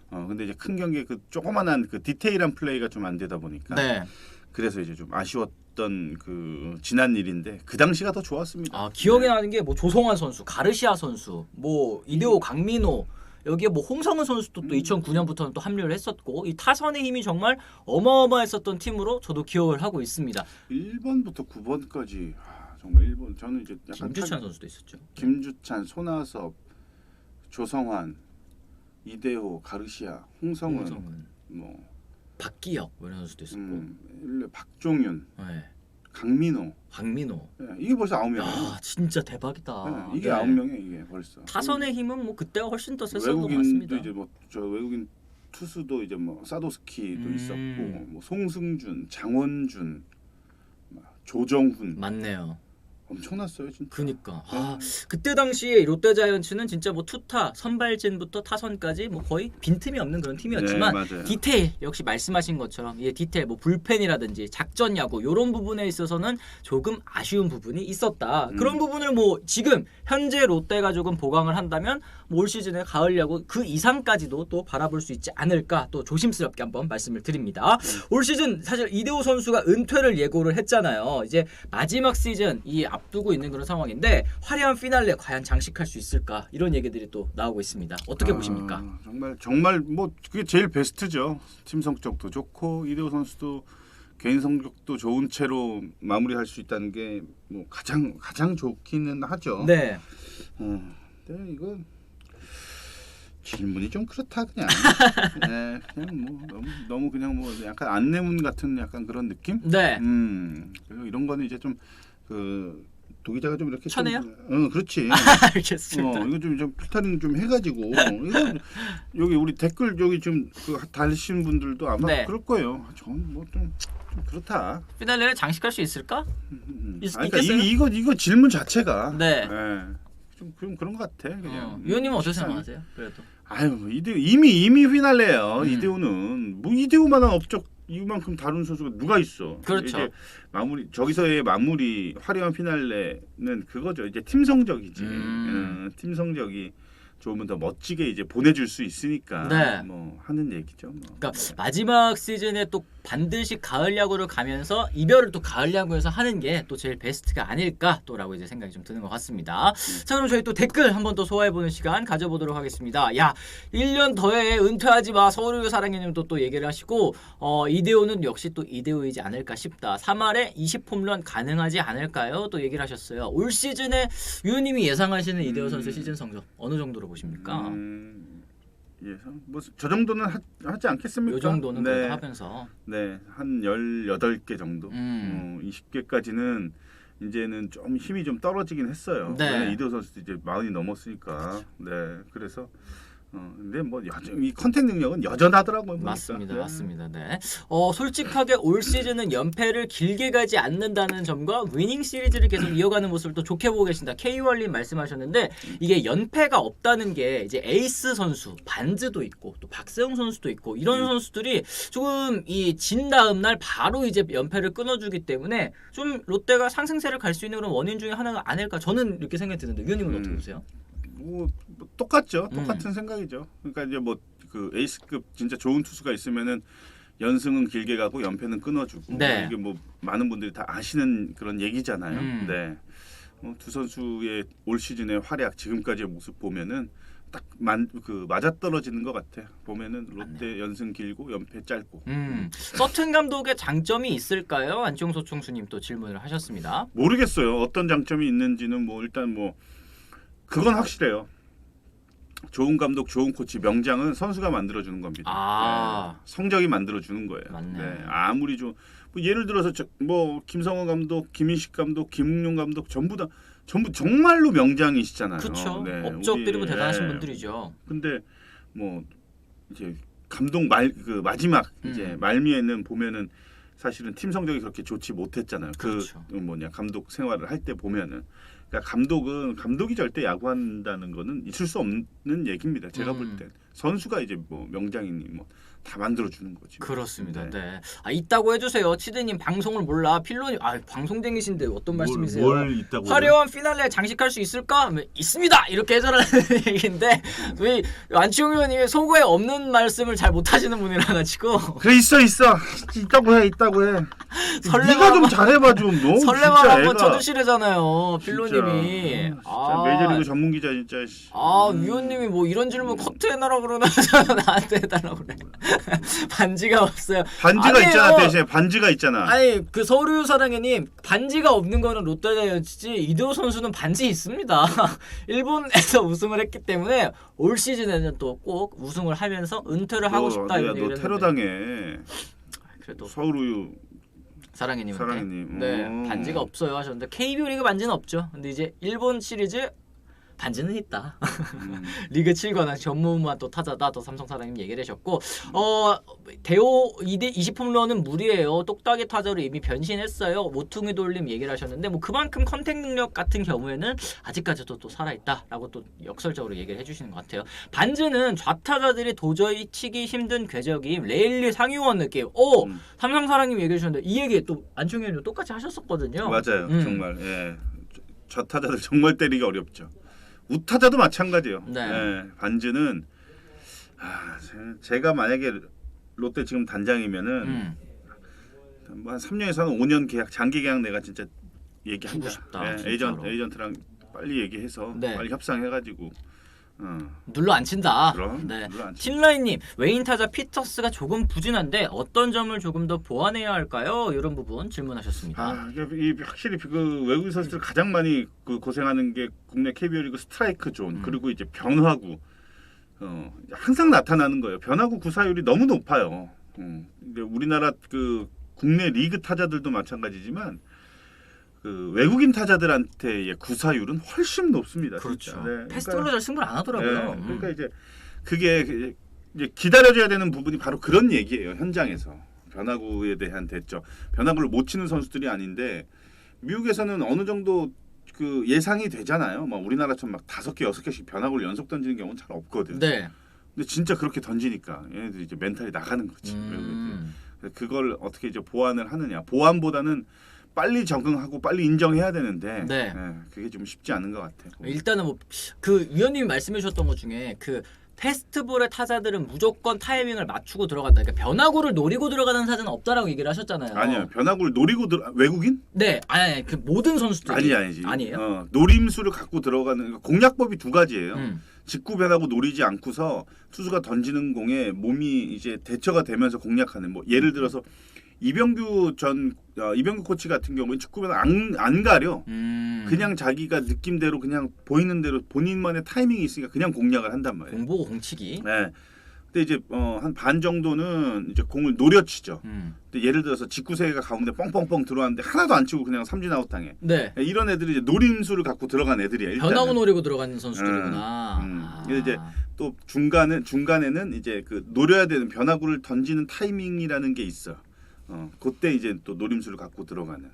근데 이제 큰 경기에 그 조그만한 그 디테일한 플레이가 좀 안 되다 보니까. 네. 그래서 이제 좀 아쉬웠던 그 지난 일인데 그 당시가 더 좋았습니다. 기억에 나는 게 뭐 조성환 선수, 가르시아 선수, 뭐 이대호, 강민호 여기에 뭐 홍성은 선수도 또 2009년부터는 또 합류를 했었고 이 타선의 힘이 정말 어마어마했었던 팀으로 저도 기억을 하고 있습니다. 1번부터 9번까지 정말 1번 저는 이제 약간 김주찬 선수도 있었죠. 김주찬, 손아섭, 조성환, 이대호, 가르시아, 홍성은. 뭐 박기혁 이런 선수도 있었고 박종윤, 네. 강민호, 박민호. 네, 이게 벌써 9명이에요. 야, 진짜 대박이다. 네, 이게 9명이에요. 이게 벌써. 타선의 힘은 뭐 그때가 훨씬 더 셌었던 것 외국인도 같습니다. 이제 뭐 저 외국인 투수도 이제 뭐 사도스키도 있었고 뭐 송승준, 장원준, 조정훈 맞네요. 엄청났어요 진짜. 그니까 그때 당시에 롯데 자이언츠는 진짜 뭐 투타 선발진부터 타선까지 뭐 거의 빈틈이 없는 그런 팀이었지만 맞아요. 디테일 역시 말씀하신 것처럼 디테일 뭐 불펜이라든지 작전 야구 이런 부분에 있어서는 조금 아쉬운 부분이 있었다. 그런 부분을 뭐 지금 현재 롯데가 조금 보강을 한다면 뭐 올 시즌에 가을 야구 그 이상까지도 또 바라볼 수 있지 않을까 또 조심스럽게 한번 말씀을 드립니다. 올 시즌 사실 이대호 선수가 은퇴를 예고를 했잖아요. 이제 마지막 시즌 이 앞두고 있는 그런 상황인데 화려한 피날레 과연 장식할 수 있을까 이런 얘기들이 또 나오고 있습니다. 어떻게 보십니까? 정말 뭐 그게 제일 베스트죠. 팀 성적도 좋고 이대호 선수도 개인 성적도 좋은 채로 마무리할 수 있다는 게 뭐 가장 좋기는 하죠. 네. 근데 이거 질문이 좀 그렇다 그냥. 네, 그냥 뭐 너무 그냥 뭐 약간 안내문 같은 약간 그런 느낌? 네. 그리고 이런 거는 이제 좀 그 도기자가 좀 이렇게 쳐내요? 그렇지. 알겠습니다. 이거 좀 필터링 좀 해가지고 이거 여기 우리 댓글 여기 좀 그 달신 분들도 아마 네. 그럴 거예요. 좀 그렇다. 피날레를 장식할 수 있을까? 그러니까 있겠어요? 이거 질문 자체가 네. 좀 그런 것 같아. 그냥. 위원님은 어떻게 생각하세요? 그래도. 아유 이대호 이미 휘날래요. 이대호는 뭐 이대호만한 업적 이만큼 다룬 선수가 누가 있어? 그렇죠. 이제 저기서의 마무리 화려한 피날레는 그거죠. 이제 팀 성적이지. 팀 성적이 조금 더 멋지게 이제 보내줄 수 있으니까 네. 뭐 하는 얘기죠. 뭐. 그러니까 마지막 시즌에 또 반드시 가을 야구를 가면서 이별을 또 가을 야구에서 하는 게 또 제일 베스트가 아닐까 또라고 이제 생각이 좀 드는 것 같습니다. 자, 그럼 저희 또 댓글 한번 또 소화해보는 시간 가져보도록 하겠습니다. 야, 1년 더해 은퇴하지 마. 서울의 사랑해님도 또 얘기를 하시고 이대호는 역시 또 이대호이지 않을까 싶다. 3할에 20홈런 가능하지 않을까요? 또 얘기를 하셨어요. 올 시즌에 유님이 예상하시는 이대호 선수 시즌 성적 어느 정도로 보십니까? 예상 뭐저 정도는 하지 않겠습니까? 요 정도는 네. 그래도 하면서 네, 한 18개 정도. 20개까지는 이제는 좀 힘이 좀 떨어지긴 했어요. 네. 이대호 선수도 이제 40이 넘었으니까. 네, 그래서 근데 뭐 여전히 이 컨택 능력은 여전하더라고요. 보니까. 맞습니다, 네. 맞습니다. 네. 솔직하게 올 시즌은 연패를 길게 가지 않는다는 점과 위닝 시리즈를 계속 이어가는 모습을 또 좋게 보고 계신다. K-월님 말씀하셨는데 이게 연패가 없다는 게 이제 에이스 선수 반즈도 있고 또 박세웅 선수도 있고 이런 선수들이 조금 이 진 다음 날 바로 이제 연패를 끊어주기 때문에 좀 롯데가 상승세를 갈 수 있는 그런 원인 중에 하나가 아닐까 저는 이렇게 생각이 드는데 위원님은 어떻게 보세요? 뭐 똑같죠. 똑같은 생각이죠. 그러니까 이제 뭐 그 에이스급 진짜 좋은 투수가 있으면은 연승은 길게 가고 연패는 끊어주고 네. 이게 뭐 많은 분들이 다 아시는 그런 얘기잖아요. 네. 두 선수의 올 시즌의 활약 지금까지의 모습 보면은 딱 맞아떨어지는 것 같아. 보면은 롯데 연승 길고 연패 짧고. 서튼 감독의 장점이 있을까요? 안치홍 총수님 또 질문을 하셨습니다. 모르겠어요. 어떤 장점이 있는지는 뭐 일단 뭐 그건 확실해요. 좋은 감독, 좋은 코치, 명장은 선수가 만들어주는 겁니다. 네, 성적이 만들어주는 거예요. 맞네. 네, 아무리 좀 뭐 예를 들어서 뭐 김성호 감독, 김인식 감독, 김웅용 감독 전부 정말로 명장이시잖아요. 그렇죠. 네, 업적들이 대단하신 분들이죠. 근데 뭐 이제 감독 마지막 이제 말미에는 보면은 사실은 팀 성적이 그렇게 좋지 못했잖아요. 그렇죠. 감독 생활을 할 때 보면은. 그러니까 감독이 절대 야구한다는 거는 있을 수 없는 얘기입니다. 제가 볼 땐 선수가 이제 뭐 명장이니 뭐 다 만들어 주는 거지. 그렇습니다. 네. 있다고 해주세요. 치드님 방송을 몰라. 필로님 방송쟁이신데 어떤 말씀이세요? 뭘 있다고? 화려한 피날레 장식할 수 있을까? 있습니다. 이렇게 해설하는 얘기인데 왜 안치홍 의원님이 속에 없는 말씀을 잘 못하시는 분이라 가지고. 그래 있어 있다고 해. 네가 좀 잘해봐 좀. 너 설레발 진짜 한번 애가. 쳐주시래잖아요. 필로님이. 진짜 메이저리그 전문 기자 진짜. 위원님이 뭐 이런 질문 커트해놔라 그러나 나한테 해달라고 그래. 반지가 없어요. 반지가 아니에요. 있잖아. 대신에 반지가 있잖아. 아니 그 서울유 사랑해님 반지가 없는 거는 롯데자이언츠지 이대호 선수는 반지 있습니다. 일본에서 우승을 했기 때문에 올 시즌에는 또 꼭 우승을 하면서 은퇴를 하고 싶다 이런 얘기를 너 테러 당해. 그래도 서울우유 사랑해님한테 사랑해님. 네 반지가 없어요 하셨는데 KBO 리그 반지는 없죠. 근데 이제 일본 시리즈 반지는 있다. 리그 7관왕 전무후무한 또 타자다. 또 삼성사랑님 얘기를 하셨고 대호 2대 20홈런은 무리예요. 똑딱이 타자로 이미 변신했어요. 모퉁이 돌림 얘기를 하셨는데 뭐 그만큼 컨택 능력 같은 경우에는 아직까지도 또 살아있다라고 또 역설적으로 얘기를 해주시는 것 같아요. 반지는 좌타자들이 도저히 치기 힘든 궤적임 레일리 상위원 느낌. 삼성사랑님 얘기해 주셨는데 이 얘기 또 안충현 의원님 똑같이 하셨었거든요. 맞아요. 정말 예. 좌타자들 정말 때리기 어렵죠. 우타자도 마찬가지예요. 네. 예, 반지는 제가 만약에 롯데 지금 단장이면은 뭐 한 3년에서 한 5년 계약 장기 계약 내가 진짜 얘기한다. 싶다, 예, 에이전트랑 빨리 얘기해서 네. 빨리 협상해가지고 눌러 앉힌다. 그럼 네. 눌러 앉힌다. 팀라인님 외인 타자 피터스가 조금 부진한데 어떤 점을 조금 더 보완해야 할까요? 이런 부분 질문하셨습니다. 이게 확실히 그 외국인 선수들 가장 많이 고생하는 게 국내 KBO 리그 스트라이크 존 그리고 이제 변화구 항상 나타나는 거예요. 변화구 구사율이 너무 높아요. 근데 우리나라 그 국내 리그 타자들도 마찬가지지만 그 외국인 타자들한테의 구사율은 훨씬 높습니다. 그렇죠. 진짜. 네, 패스트볼로 잘 승부를 안 하더라고요. 네, 그러니까 이제 그게 이제 기다려줘야 되는 부분이 바로 그런 얘기예요. 현장에서 변화구에 대한 대처. 변화구를 못 치는 선수들이 아닌데 미국에서는 어느 정도 그 예상이 되잖아요. 막 우리나라처럼 막 5개, 6개씩 변화구를 연속 던지는 경우는 잘 없거든. 네. 근데 진짜 그렇게 던지니까 얘네들이 이제 멘탈이 나가는 거지. 그걸 어떻게 이제 보완을 하느냐. 보완보다는 빨리 적응하고 빨리 인정해야 되는데 네. 그게 좀 쉽지 않은 것 같아요. 일단은 뭐 그 위원님이 말씀해 주셨던 것 중에 그 페스트볼의 타자들은 무조건 타이밍을 맞추고 들어간다. 그러니까 변화구를 노리고 들어가는 타자는 없다라고 얘기를 하셨잖아요. 아니요. 변화구를 노리고 외국인? 네, 아니 그 모든 선수들이 아니지. 아니에요? 노림수를 갖고 들어가는 공략법이 두 가지예요. 직구 변화구 노리지 않고서 투수가 던지는 공에 몸이 이제 대처가 되면서 공략하는 뭐 예를 들어서 이병규 코치 같은 경우는 직구 변화 안 가려. 그냥 자기가 느낌대로 그냥 보이는 대로 본인만의 타이밍이 있으니까 그냥 공략을 한단 말이에요. 공보고 공치기. 네. 근데 이제 한 반 정도는 이제 공을 노려치죠. 근데 예를 들어서 직구세가 가운데 뻥뻥뻥 들어왔는데 하나도 안 치고 그냥 삼진 아웃 당해. 네. 이런 애들이 이제 노림수를 갖고 들어간 애들이야. 일단은. 변화구 노리고 들어가는 선수들이구나. 근데 이제 또 중간에는 이제 그 노려야 되는 변화구를 던지는 타이밍이라는 게 있어. 그때 이제 또 노림수를 갖고 들어가는.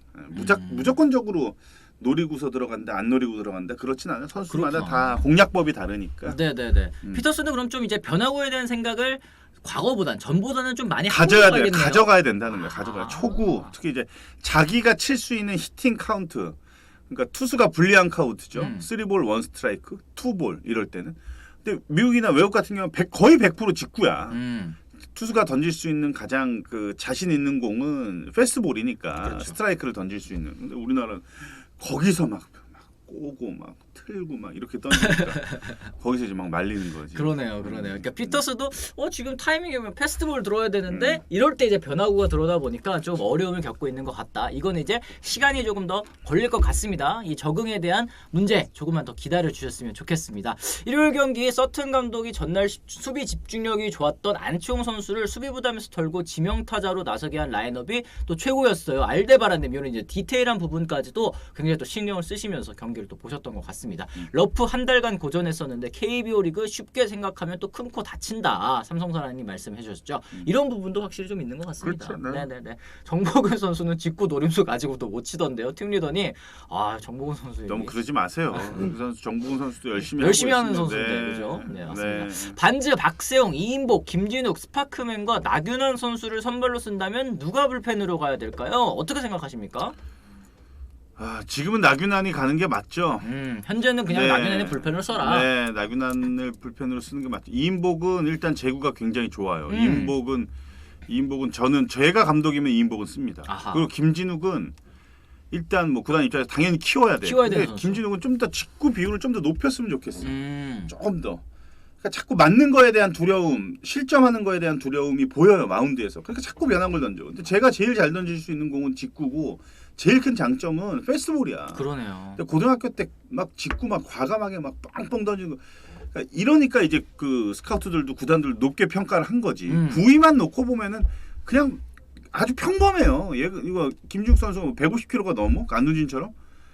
무조건적으로 노리고서 들어간다, 안 노리고 들어간다 그렇진 않아요. 선수마다 그렇구나. 다 공략법이 다르니까. 네네네. 피터슨은 그럼 좀 이제 변화구에 대한 생각을 전보다는 좀 많이 가져야 돼. 가겠네요. 가져가야 된다는 거야. 가져가. 초구 특히 이제 자기가 칠 수 있는 히팅 카운트. 그러니까 투수가 불리한 카운트죠. 3볼 1스트라이크, 2볼 이럴 때는. 근데 미국이나 외국 같은 경우는 거의 100% 직구야. 투수가 던질 수 있는 가장 그 자신 있는 공은 패스트볼이니까 그렇죠. 스트라이크를 던질 수 있는. 근데 우리나라는 거기서 막 꼬고 막 틀고 막 이렇게 던지니까 거기서 이제 막 말리는 거지. 그러네요. 그러니까 피터스도 지금 타이밍이면 패스트볼 들어야 되는데 이럴 때 이제 변화구가 들어오다 보니까 좀 어려움을 겪고 있는 것 같다. 이거는 이제 시간이 조금 더 걸릴 것 같습니다. 이 적응에 대한 문제 조금만 더 기다려 주셨으면 좋겠습니다. 일요일 경기 서튼 감독이 전날 수비 집중력이 좋았던 안치홍 선수를 수비 부담에서 털고 지명타자로 나서게 한 라인업이 또 최고였어요. 알데바란데 이런 이제 디테일한 부분까지도 굉장히 또 신경을 쓰시면서 경기를 또 보셨던 것 같습니다. 러프 한 달간 고전했었는데 KBO 리그 쉽게 생각하면 또 큰 코 다친다. 삼성사랑님 말씀해 주셨죠. 이런 부분도 확실히 좀 있는 것 같습니다. 그렇죠, 네. 네네네. 정보근 선수는 직구 노림수 가지고도 못 치던데요. 팀리더니 정보근 선수 너무 그러지 마세요. 그 선수 정보근 선수도 열심히 하는 하고 선수인데 그죠? 네 맞습니다. 반즈 박세용, 이인복, 김진욱, 스파크맨과 나균환 선수를 선발로 쓴다면 누가 불펜으로 가야 될까요? 어떻게 생각하십니까? 지금은 나균환이 가는 게 맞죠. 현재는 그냥 나균환의 불펜을 써라. 네, 나균환을 불펜으로 쓰는 게 맞죠. 이인복은 일단 제구가 굉장히 좋아요. 이인복은 제가 감독이면 이인복은 씁니다. 아하. 그리고 김진욱은 일단 뭐 구단 입장에서 당연히 키워야 돼요. 되는 선수. 김진욱은 좀 더 직구 비율을 좀 더 높였으면 좋겠어요. 조금 더. 그러니까 자꾸 맞는 거에 대한 두려움, 실점하는 거에 대한 두려움이 보여요 마운드에서. 그러니까 자꾸 변화구를 던져. 근데 제가 제일 잘 던질 수 있는 공은 직구고 제일 큰 장점은 패스트볼이야. 그러네요. 고등학교 때 막 직구 막 과감하게 막 빵빵 던지는 거. 그러니까 이러니까 이제 그 스카우트들도 구단들 높게 평가를 한 거지. 구위만 놓고 보면은 그냥 아주 평범해요. 이거 김준욱 선수 150kg가 넘어? 안누진처럼?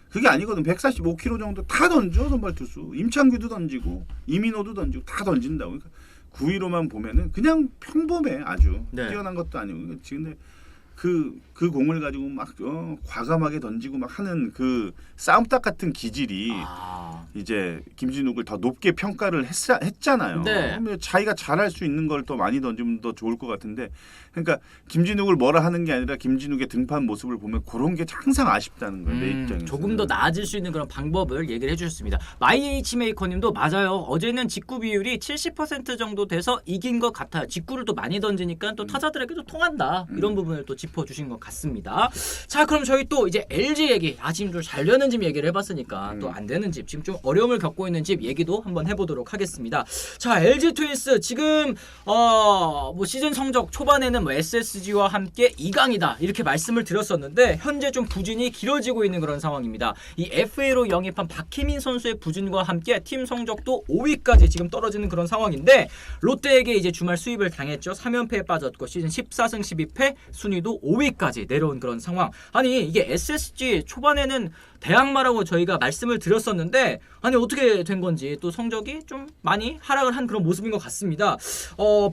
그게 아니거든. 145kg 정도 다 던져 선발 투수. 임창규도 던지고 이민호도 던지고 다 던진다고. 그러니까 9위로만 보면은 그냥 평범해 아주. 네. 뛰어난 것도 아니고. 근데 그 공을 가지고 막 과감하게 던지고 막 하는 그 싸움닭 같은 기질이 이제 김진욱을 더 높게 평가를 했잖아요. 네. 자기가 잘할 수 있는 걸 더 많이 던지면 더 좋을 것 같은데, 그러니까 김진욱을 뭐라 하는 게 아니라 김진욱의 등판 모습을 보면 그런 게 항상 아쉽다는 거예요. 내 입장에서. 조금 더 나아질 수 있는 그런 방법을 얘기를 해주셨습니다. 마이H메이커님도 맞아요. 어제는 직구 비율이 70% 정도 돼서 이긴 것 같아요. 직구를 또 많이 던지니까 또 타자들에게도 통한다. 이런 부분을 또 짚어주신 것 같습니다. 자, 그럼 저희 또 이제 LG 얘기, 지금 좀 잘 되는 집 얘기를 해봤으니까 또 안 되는 집, 지금 좀 어려움을 겪고 있는 집 얘기도 한번 해보도록 하겠습니다. 자, LG 트윈스 지금 뭐 시즌 성적 초반에는 뭐 SSG와 함께 2강이다 이렇게 말씀을 드렸었는데 현재 좀 부진이 길어지고 있는 그런 상황입니다. 이 FA로 영입한 박희민 선수의 부진과 함께 팀 성적도 5위까지 지금 떨어지는 그런 상황인데 롯데에게 이제 주말 수입을 당했죠. 3연패에 빠졌고 시즌 14승 12패 순위도 5위까지 내려온 그런 상황. 아니 이게 SSG 초반에는 대항마라고 저희가 말씀을 드렸었는데 아니 어떻게 된 건지 또 성적이 좀 많이 하락을 한 그런 모습인 것 같습니다.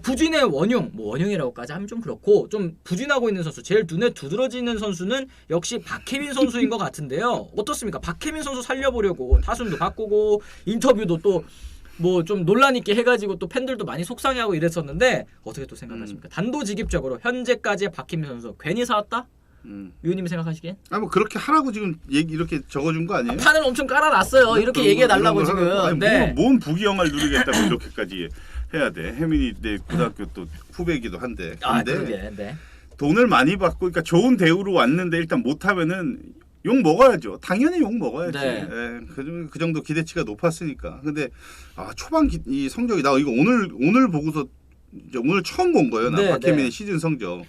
부진의 원흉, 뭐 원흉이라고까지 하면 좀 그렇고 좀 부진하고 있는 선수, 제일 눈에 두드러지는 선수는 역시 박혜민 선수인 것 같은데요. 어떻습니까? 박혜민 선수 살려보려고 타순도 바꾸고 인터뷰도 또 뭐 좀 논란 있게 해가지고 또 팬들도 많이 속상해하고 이랬었는데 어떻게 또 생각하십니까? 단도직입적으로 현재까지의 박희민 선수 괜히 사왔다? 위원님이 생각하시기엔? 뭐 그렇게 하라고 지금 얘기 이렇게 적어준 거 아니에요? 판을 엄청 깔아놨어요. 이렇게 얘기해 달라고 지금. 아니, 네. 뭔 부귀영화를 누리겠다고 이렇게까지 해야 돼. 혜민이 내 고등학교 또 후배기도 한데. 근데 그러게. 네. 돈을 많이 받고 그러니까 좋은 대우로 왔는데 일단 못하면은 욕 먹어야죠. 당연히 욕 먹어야지. 네. 그 정도 기대치가 높았으니까. 근데 초반 이 성적이 나 이거 오늘 보고서 이제 오늘 처음 본 거예요. 나 네, 박혜민의 네. 시즌 성적.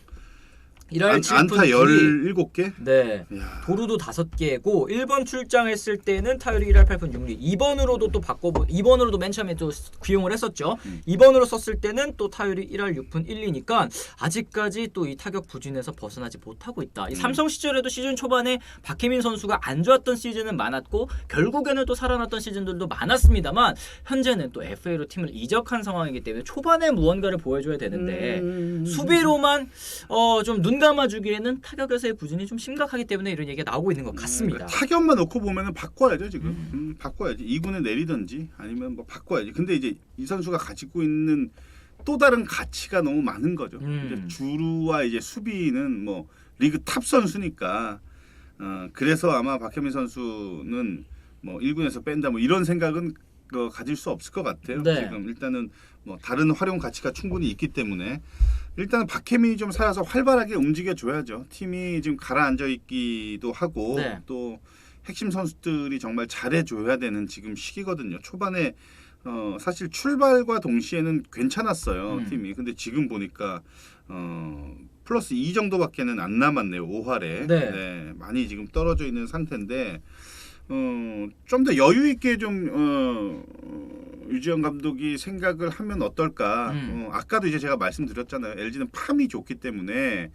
이랄 안타 17개? 네. 이야. 도루도 5개고 1번 출장했을 때는 타율이 1할 8푼 6리. 2번으로도 또 2번으로도 맨 처음에 또 기용을 했었죠. 2번으로 썼을 때는 또 타율이 1할 6푼 1리니까 아직까지 또 이 타격 부진에서 벗어나지 못하고 있다. 이 삼성 시절에도 시즌 초반에 박혜민 선수가 안 좋았던 시즌은 많았고 결국에는 또 살아났던 시즌들도 많았습니다만 현재는 또 FA로 팀을 이적한 상황이기 때문에 초반에 무언가를 보여줘야 되는데 수비로만 좀 눈 감아주기에는 타격에서의 부진이 좀 심각하기 때문에 이런 얘기가 나오고 있는 것 같습니다. 타격만 놓고 보면은 바꿔야죠 지금. 바꿔야지. 2군에 내리든지 아니면 뭐 바꿔야지. 근데 이제 이 선수가 가지고 있는 또 다른 가치가 너무 많은 거죠. 이제 주루와 이제 수비는 뭐 리그 탑 선수니까. 그래서 아마 박혜민 선수는 뭐 1군에서 뺀다 뭐 이런 생각은 가질 수 없을 것 같아요. 네. 지금 일단은 뭐 다른 활용 가치가 충분히 있기 때문에 일단은 박혜민이 좀 살아서 활발하게 움직여 줘야죠. 팀이 지금 가라앉아 있기도 하고 네. 또 핵심 선수들이 정말 잘해 줘야 되는 지금 시기거든요. 초반에 사실 출발과 동시에는 괜찮았어요. 팀이. 근데 지금 보니까 플러스 2 정도밖에는 안 남았네요. 5할에. 네. 많이 지금 떨어져 있는 상태인데 좀 더 여유 있게 좀 유지영 감독이 생각을 하면 어떨까. 아까도 이제 제가 말씀드렸잖아요. LG는 팜이 좋기 때문에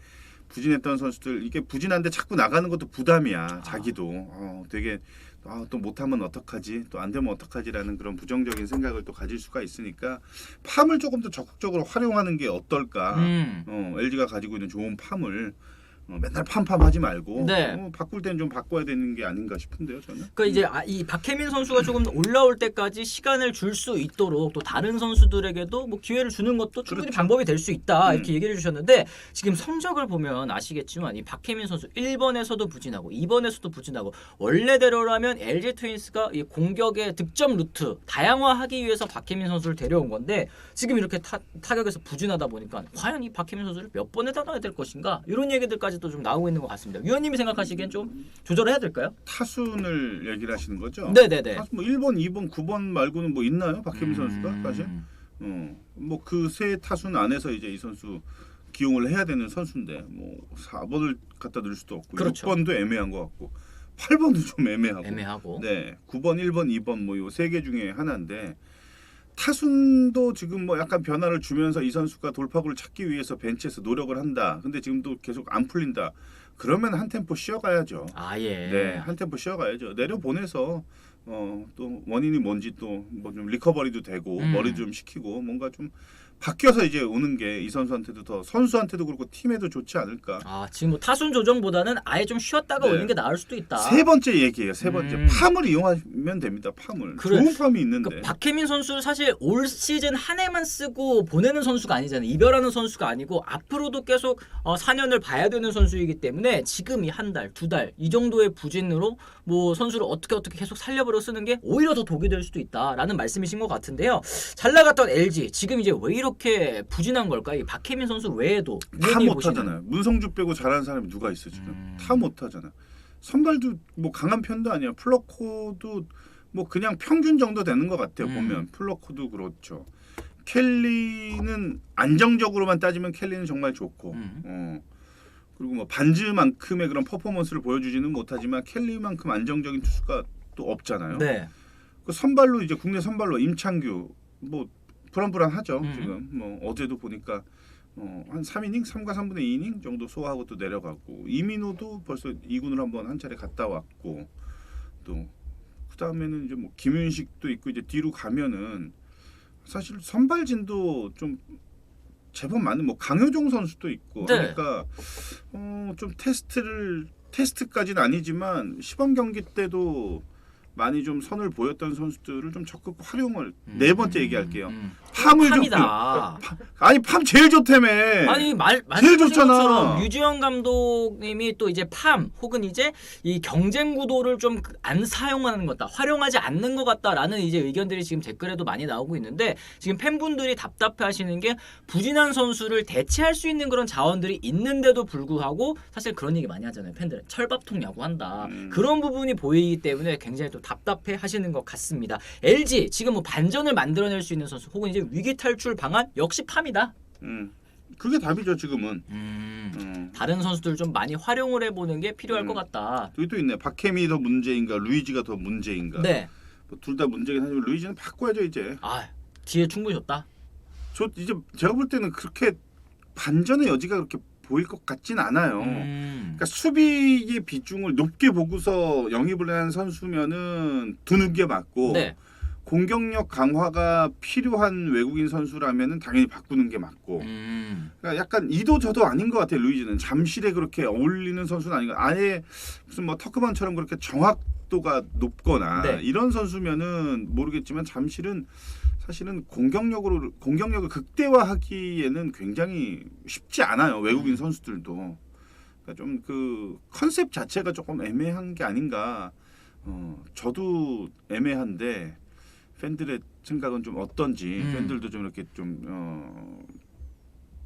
부진했던 선수들 이게 부진한데 자꾸 나가는 것도 부담이야. 자기도 되게 또 못하면 어떡하지, 또 안 되면 어떡하지라는 그런 부정적인 생각을 또 가질 수가 있으니까 팜을 조금 더 적극적으로 활용하는 게 어떨까. LG가 가지고 있는 좋은 팜을 맨날 팜팜하지 말고 네. 바꿀 때는 좀 바꿔야 되는 게 아닌가 싶은데요, 저는. 그러니까 이제 이 박혜민 선수가 조금 더 올라올 때까지 시간을 줄 수 있도록 또 다른 선수들에게도 뭐 기회를 주는 것도 충분히 그렇죠. 방법이 될 수 있다 이렇게 얘기를 해주셨는데 지금 성적을 보면 아시겠지만 이 박혜민 선수 1번에서도 부진하고 2번에서도 부진하고 원래대로라면 LG 트윈스가 이 공격의 득점 루트 다양화하기 위해서 박혜민 선수를 데려온 건데 지금 이렇게 타격에서 부진하다 보니까 과연 이 박혜민 선수를 몇 번에다 놔야 될 것인가 이런 얘기들까지 또 좀 나오고 있는 것 같습니다. 위원님이 생각하시기엔 좀 조절해야 될까요? 타순을 얘기를 하시는 거죠? 네네네. 타순 뭐 1번, 2번, 9번 말고는 뭐 있나요? 박혜민 선수가 사실? 뭐 그 세 타순 안에서 이제 이 선수 기용을 해야 되는 선수인데 뭐 4번을 갖다 넣을 수도 없고 그렇죠. 6번도 애매한 것 같고 8번도 좀 애매하고. 네. 9번, 1번, 2번 뭐 요 세 개 중에 하나인데 타순도 지금 뭐 약간 변화를 주면서 이 선수가 돌파구를 찾기 위해서 벤치에서 노력을 한다. 근데 지금도 계속 안 풀린다. 그러면 한 템포 쉬어가야죠. 예. 네, 한 템포 쉬어가야죠. 내려보내서 또 원인이 뭔지 또 뭐 좀 리커버리도 되고 머리 좀 식히고 뭔가 좀 바뀌어서 이제 오는 게 이 선수한테도 더 선수한테도 그렇고 팀에도 좋지 않을까. 지금 뭐 타순 조정보다는 아예 좀 쉬었다가 네. 오는 게 나을 수도 있다. 세 번째 얘기예요. 세 번째 팜을 이용하면 됩니다. 팜을 좋은 팜이 있는데. 그러니까 박혜민 선수는 사실 올 시즌 한 해만 쓰고 보내는 선수가 아니잖아요. 이별하는 선수가 아니고 앞으로도 계속 4년을 봐야 되는 선수이기 때문에 지금 이 한 달, 두 달 이 정도의 부진으로 뭐 선수를 어떻게 계속 살려버려 쓰는 게 오히려 더 독이 될 수도 있다라는 말씀이신 것 같은데요. 잘 나갔던 LG 지금 이제 왜 이렇게 부진한 걸까? 이 박혜민 선수 외에도 다 못하잖아요. 문성주 빼고 잘하는 사람이 누가 있어 지금? 다 못하잖아. 선발도 뭐 강한 편도 아니야. 플러코도 뭐 그냥 평균 정도 되는 것 같아요. 보면 플러코도 그렇죠. 켈리는 안정적으로만 따지면 켈리는 정말 좋고 그리고 뭐 반즈만큼의 그런 퍼포먼스를 보여주지는 못하지만 켈리만큼 안정적인 투수가 또 없잖아요. 네. 그 선발로 이제 국내 선발로 임창규 뭐 불안불안하죠. 지금 뭐 어제도 보니까 한 3이닝, 3과 3분의 2이닝 정도 소화하고 또 내려가고 이민호도 벌써 2군을 한번 한 차례 갔다 왔고 또 그다음에는 이제 뭐 김윤식도 있고 이제 뒤로 가면은 사실 선발진도 좀 제법 많은 뭐 강효종 선수도 있고 네. 그러니까 좀 테스트까지는 아니지만 시범 경기 때도 많이 좀 선을 보였던 선수들을 좀 적극 활용을 네 번째 얘기할게요. 팜을 팜이다. 아니 팜 제일 좋다며. 아니 제일 좋잖아. 것처럼 류지영 감독님이 또 이제 팜 혹은 이제 이 경쟁 구도를 좀 안 사용하는 것 같다, 활용하지 않는 것 같다라는 이제 의견들이 지금 댓글에도 많이 나오고 있는데, 지금 팬분들이 답답해하시는 게 부진한 선수를 대체할 수 있는 그런 자원들이 있는데도 불구하고 사실 그런 얘기 많이 하잖아요. 팬들은 철밥통 야구한다. 그런 부분이 보이기 때문에 굉장히 또 답답해하시는 것 같습니다. LG 지금 뭐 반전을 만들어낼 수 있는 선수 혹은 이제 위기 탈출 방안 역시 팜이다. 그게 답이죠 지금은. 다른 선수들 좀 많이 활용을 해보는 게 필요할 것 같다. 여기 또 있네. 박혜미 더 문제인가, 루이지가 더 문제인가. 네. 뭐 둘 다 문제긴 하지만 루이지는 바꿔야죠 이제. 아 뒤에 충분히 줬다. 저 이제 제가 볼 때는 그렇게 반전의 여지가 그렇게 보일 것 같진 않아요. 그러니까 수비의 비중을 높게 보고서 영입을 한 선수면은 두는 게 맞고, 네. 공격력 강화가 필요한 외국인 선수라면은 당연히 바꾸는 게 맞고. 그러니까 약간 이도 저도 아닌 것 같아요. 루이지는 잠실에 그렇게 어울리는 선수는 아닌 것 같아요. 아예 무슨 뭐 터크만처럼 그렇게 정확도가 높거나 네. 이런 선수면은 모르겠지만 잠실은 사실은 공격력을 극대화하기에는 굉장히 쉽지 않아요. 외국인 선수들도. 그러니까 좀 그 컨셉 자체가 조금 애매한 게 아닌가. 저도 애매한데 팬들의 생각은 좀 어떤지 팬들도 좀 이렇게 좀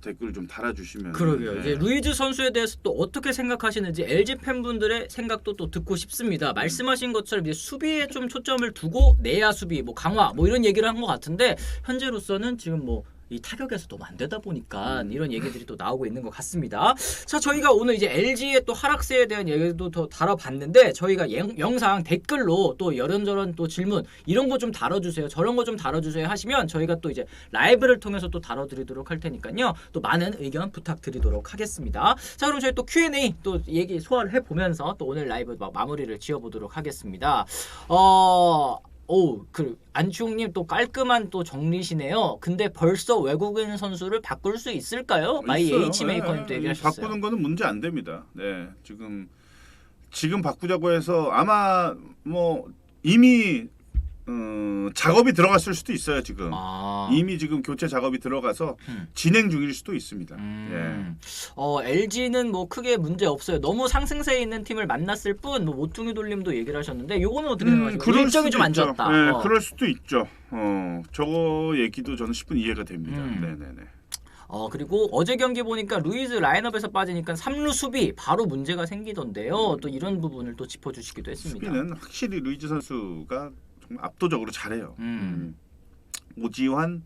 댓글 좀 달아주시면. 그러게요. 네. 이제 루이즈 선수에 대해서 또 어떻게 생각하시는지 LG 팬분들의 생각도 또 듣고 싶습니다. 말씀하신 것처럼 이제 수비에 좀 초점을 두고 내야 수비, 뭐 강화, 뭐 이런 얘기를 한 것 같은데 현재로서는 지금 뭐 이 타격에서 너무 안 되다 보니까 이런 얘기들이 또 나오고 있는 것 같습니다. 자, 저희가 오늘 이제 LG의 또 하락세에 대한 얘기도 더 다뤄봤는데, 저희가 영상 댓글로 또 이런저런 또 질문 이런 거 좀 다뤄주세요, 저런 거 좀 다뤄주세요 하시면 저희가 또 이제 라이브를 통해서 또 다뤄드리도록 할 테니까요. 또 많은 의견 부탁드리도록 하겠습니다. 자, 그럼 저희 또 Q&A 또 얘기 소화를 해보면서 또 오늘 라이브 마무리를 지어보도록 하겠습니다. 그 안치홍님 또 깔끔한 또 정리시네요. 근데 벌써 외국인 선수를 바꿀 수 있을까요? 마이 H 메이커님 또 얘기하셨어요. 바꾸는 거는 문제 안 됩니다. 네, 지금 바꾸자고 해서 아마 뭐 이미 작업이 들어갔을 수도 있어요. 지금 이미 지금 교체 작업이 들어가서 진행 중일 수도 있습니다. LG는 뭐 크게 문제 없어요. 너무 상승세에 있는 팀을 만났을 뿐. 뭐 모퉁이 돌림도 얘기를 하셨는데 요거는 어떻게 생각하세요? 일정이 좀 안 좋았다. 네, 그럴 수도 있죠. 저거 얘기도 저는 10분 이해가 됩니다. 네네네. 그리고 어제 경기 보니까 루이즈 라인업에서 빠지니까 3루 수비 바로 문제가 생기던데요. 또 이런 부분을 또 짚어주시기도 했습니다. 수비는 확실히 루이즈 선수가 정말 압도적으로 잘해요. 오지환,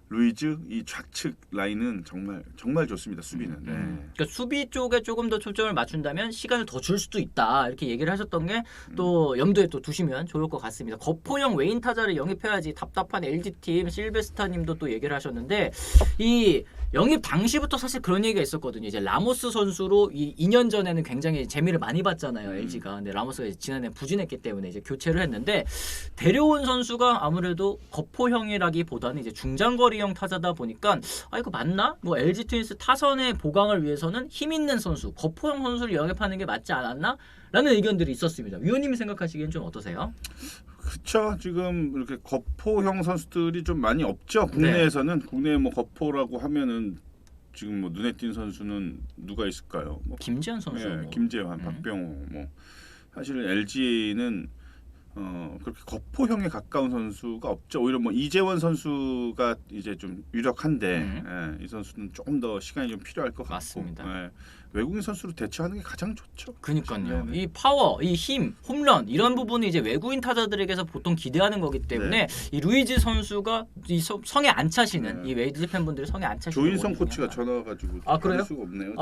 루이즈 이 좌측 라인은 정말 좋습니다. 수비는. 네. 그러니까 수비 쪽에 조금 더 초점을 맞춘다면 시간을 더 줄 수도 있다, 이렇게 얘기를 하셨던 게 또 염두에 또 두시면 좋을 것 같습니다. 거포형 외인 타자를 영입해야지 답답한 LG 팀 실베스타님도 또 얘기를 하셨는데, 이 영입 당시부터 사실 그런 얘기가 있었거든요. 이제 라모스 선수로 이 2년 전에는 굉장히 재미를 많이 봤잖아요, LG가. 근데 라모스가 지난해 부진했기 때문에 이제 교체를 했는데, 데려온 선수가 아무래도 거포형이라기보다는 이제 중장거리형 타자다 보니까 이거 맞나? 뭐 LG 트윈스 타선의 보강을 위해서는 힘 있는 선수, 거포형 선수를 영입하는 게 맞지 않았나? 라는 의견들이 있었습니다. 위원님이 생각하시기엔 좀 어떠세요? 그렇죠. 지금 이렇게 거포형 선수들이 좀 많이 없죠. 국내에서는. 국내에 뭐 거포라고 하면은 지금 뭐 눈에 띈 선수는 누가 있을까요? 뭐 김재환 선수, 뭐. 김재환, 박병호. 뭐 사실 LG는 그렇게 거포형에 가까운 선수가 없죠. 오히려 뭐 이재원 선수가 이제 좀 유력한데 이 선수는 조금 더 시간이 좀 필요할 것 같고. 맞습니다. 외국인 선수로 대처하는 게 가장 좋죠. 그니까요. 네네. 이 파워, 이 힘, 홈런 이런 부분이 이제 외국인 타자들에게서 보통 기대하는 거기 때문에 이 루이즈 선수가 이 성에 안 차시는 이 웨이즈 팬분들이 성에 안 차시는 조인성 코치가 전화 와가지고 그래요? 수가 없네요.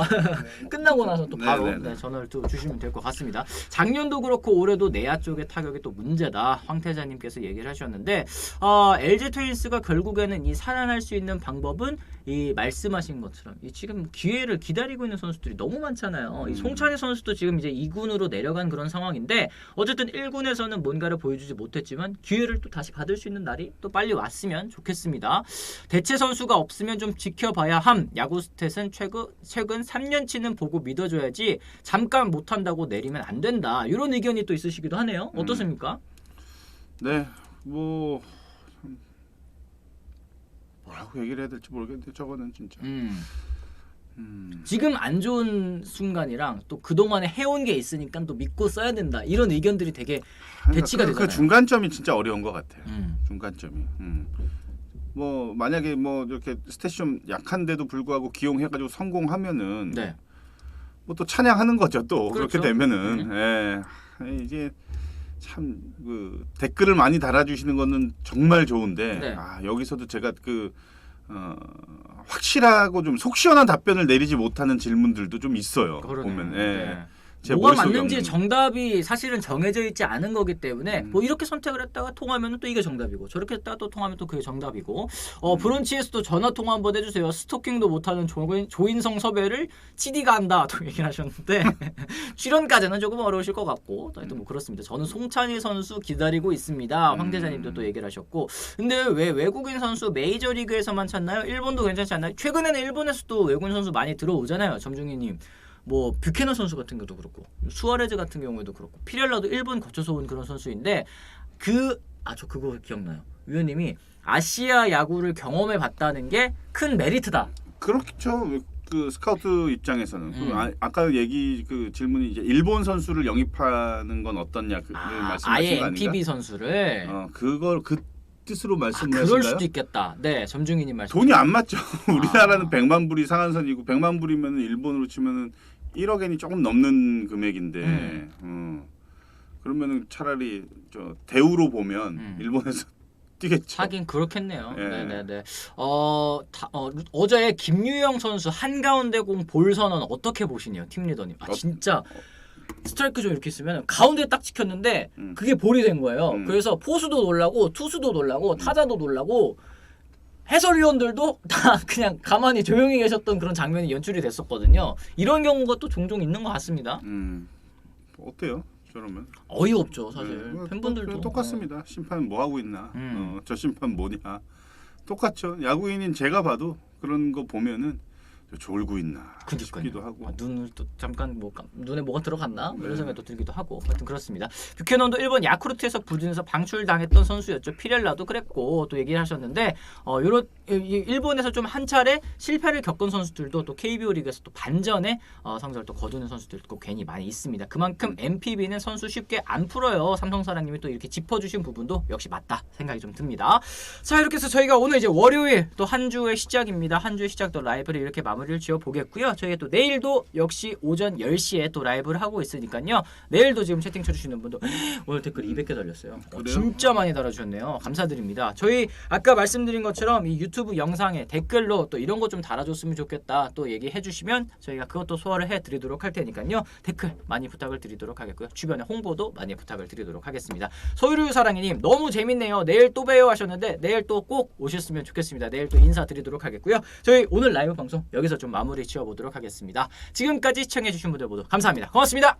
끝나고 나서 또 바로 네네네. 전화를 또 주시면 될 것 같습니다. 작년도 그렇고 올해도 내야 쪽의 타격이 또 문제다, 황태자님께서 얘기를 하셨는데, LG 트윈스가 결국에는 이 살아날 수 있는 방법은 이 말씀하신 것처럼 이 지금 기회를 기다리고 있는 선수들이 너무 많잖아요. 이 송찬희 선수도 지금 이제 2군으로 내려간 그런 상황인데, 어쨌든 1군에서는 뭔가를 보여주지 못했지만 기회를 또 다시 받을 수 있는 날이 또 빨리 왔으면 좋겠습니다. 대체 선수가 없으면 좀 지켜봐야 함. 야구 스탯은 최근 3년치는 보고 믿어줘야지 잠깐 못한다고 내리면 안 된다. 이런 의견이 또 있으시기도 하네요. 어떻습니까? 네, 뭐 뭐라고 얘기를 해야 될지 모르겠는데 저거는 진짜. 지금 안 좋은 순간이랑 또 그동안에 해온 게 있으니까 또 믿고 써야 된다. 이런 의견들이 되게 배치가 그 되잖아요. 중간점이 진짜 어려운 것 같아요. 중간점이. 뭐 만약에 뭐 이렇게 스탯이 좀 약한데도 불구하고 기용해가지고 성공하면은 네. 뭐 또 찬양하는 거죠. 또 그렇죠. 그렇게 되면은 이게 참 그 댓글을 많이 달아주시는 거는 정말 좋은데 네. 여기서도 제가 확실하고 좀 속 시원한 답변을 내리지 못하는 질문들도 좀 있어요. 그러네요. 보면 네. 제 뭐가 머릿속에 맞는지 없는. 정답이 사실은 정해져 있지 않은 거기 때문에 뭐 이렇게 선택을 했다가 통하면 또 이게 정답이고 저렇게 했다가 또 통하면 또 그게 정답이고 브런치에서도 전화 통화 한번 해주세요. 스토킹도 못하는 조인성 섭외를 CD가 한다 또 얘기를 하셨는데 출연까지는 조금 어려우실 것 같고 하여튼 뭐 그렇습니다. 저는 송찬희 선수 기다리고 있습니다. 황대자님도 또 얘기를 하셨고 근데 왜 외국인 선수 메이저리그에서만 찾나요? 일본도 괜찮지 않나요? 최근에는 일본에서도 외국인 선수 많이 들어오잖아요. 점중희님. 뭐 뷰캐넌 선수 같은 경우도 그렇고 수아레즈 같은 경우에도 그렇고 피렐라도 일본 거쳐서 온 그런 선수인데 저 그거 기억나요. 위원님이 아시아 야구를 경험해 봤다는 게 큰 메리트다. 그렇죠. 그 스카우트 입장에서는 아까 그 질문이 이제 일본 선수를 영입하는 건 어떻냐 그 말씀하신 아예 거 아닌가? NPB 선수를 그걸 그 뜻으로 말씀하신가요? 그럴 수도 있겠다. 네, 점중이님 말씀. 돈이 안 맞죠. 우리나라는 100만 불이 상한선이고 100만 불이면 일본으로 치면은 1억엔이 조금 넘는 금액인데 그러면은 차라리 저 대우로 보면 일본에서 뛰겠죠. 하긴 그렇겠네요. 예. 네네네. 어제 김유영 선수 한가운데 공 볼 선언 어떻게 보시네요, 팀 리더님? 진짜 스트라이크 좀 이렇게 있으면 가운데 딱 찍혔는데 그게 볼이 된 거예요. 그래서 포수도 놀라고 투수도 놀라고 타자도 놀라고 해설위원들도 다 그냥 가만히 조용히 계셨던 그런 장면이 연출이 됐었거든요. 이런 경우가 또 종종 있는 것 같습니다. 어때요? 저러면 어이없죠, 사실. 팬분들도 똑같습니다. 심판 뭐 하고 있나? 저 심판 뭐냐? 똑같죠. 야구인인 제가 봐도 그런 거 보면은 졸고 있나 싶기도 하고 눈을 또 잠깐 뭐 눈에 뭐가 들어갔나 이런 생각이 또 들기도 하고 하여튼 그렇습니다. 뷰캐넌도 일본 야쿠르트에서 부진해서 방출당했던 선수였죠. 피렐라도 그랬고 또 얘기를 하셨는데 일본에서 좀 한 차례 실패를 겪은 선수들도 또 KBO 리그에서 또 반전의 성적을 또 거두는 선수들도 괜히 많이 있습니다. 그만큼 NPB는 선수 쉽게 안 풀어요. 삼성사랑님이 또 이렇게 짚어주신 부분도 역시 맞다 생각이 좀 듭니다. 자 이렇게 해서 저희가 오늘 이제 월요일 또 한 주의 시작입니다. 한 주의 시작도 라이브를 이렇게 마무리를 지어 보겠고요. 저희가 또 내일도 역시 오전 10시에 또 라이브를 하고 있으니까요. 내일도 지금 채팅 쳐주시는 분도 오늘 댓글 200개 달렸어요. 진짜 많이 달아주셨네요. 감사드립니다. 저희 아까 말씀드린 것처럼 이 유튜브 영상에 댓글로 또 이런 거 좀 달아줬으면 좋겠다 또 얘기해 주시면 저희가 그것도 소화를 해드리도록 할 테니까요. 댓글 많이 부탁을 드리도록 하겠고요. 주변에 홍보도 많이 부탁을 드리도록 하겠습니다. 서유류사랑이님 너무 재밌네요. 내일 또 봬요 하셨는데 내일 또 꼭 오셨으면 좋겠습니다. 내일 또 인사드리도록 하겠고요. 저희 오늘 라이브 방송 여기서 좀 마무리 지어보도록 하겠습니다. 지금까지 시청해주신 분들 모두 감사합니다. 고맙습니다.